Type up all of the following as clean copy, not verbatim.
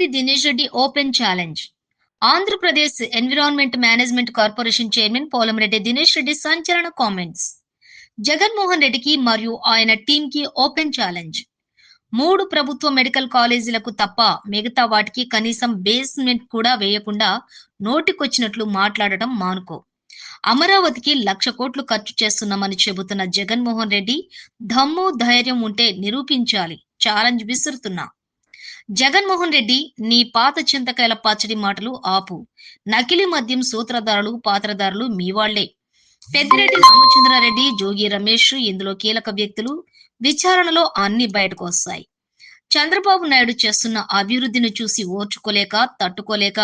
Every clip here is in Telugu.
Polamreddy Dinesh Reddy open challenge. Andhra Pradesh environment management corporation chairman Polamreddy Dinesh Reddy సంచలన కామెంట్స్. జగన్మోహన్ రెడ్డికి మరియు ఆయన టీమ్ కి ఓపెన్ ఛాలెంజ్. 3 ప్రభుత్వ మెడికల్ కాలేజీలకు తప్ప మిగతా వాటికి కనీసం బేస్మెంట్ కూడా వేయకుండా నోటికొచ్చినట్లు మాట్లాడటం మానుకో. అమరావతికి 1,00,000 కోట్లు ఖర్చు చేస్తున్నామని చెబుతున్న జగన్మోహన్ రెడ్డి దమ్ము ధైర్యం ఉంటే నిరూపించాలి. ఛాలెంజ్ విసురుతున్నా. జగన్మోహన్ రెడ్డి, నీ పాత చింతకాయల పచ్చడి మాటలు ఆపు. నకిలీ మద్యం సూత్రధారులు, పాత్రధారులు మీ వాళ్లే. పెద్దిరెడ్డి రామచంద్రారెడ్డి, జోగి రమేష్ ఇందులో కీలక వ్యక్తులు. విచారణలో అన్ని బయటకు వస్తాయి. చంద్రబాబు నాయుడు చేస్తున్న అభివృద్ధిని చూసి ఓర్చుకోలేక, తట్టుకోలేక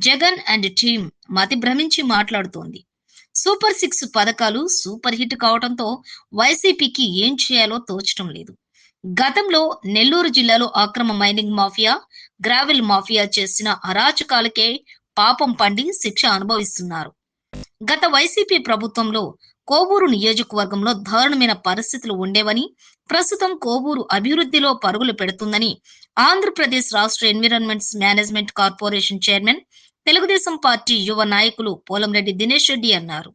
జగన్ అండ్ టీమ్ మతి భ్రమించి మాట్లాడుతోంది. సూపర్ 6 పథకాలు సూపర్ హిట్ కావడంతో వైసీపీకి ఏం చేయాలో తోచడం లేదు. గతంలో నెల్లూరు జిల్లాలో అక్రమ మైనింగ్ మాఫియా, గ్రావెల్ మాఫియా చేసిన అరాచకాలకే పాపం పండి శిక్ష అనుభవిస్తున్నారు. గత వైసీపీ ప్రభుత్వంలో కోవూరు నియోజకవర్గంలో దారుణమైన పరిస్థితులు ఉండేవని, ప్రస్తుతం కోవూరు అభివృద్ధిలో పరుగులు పెడుతుందని ఆంధ్రప్రదేశ్ రాష్ట్ర environment management corporation chairman, Telugu Desam party యువ నాయకులు పోలంరెడ్డి దినేష్ రెడ్డి అన్నారు.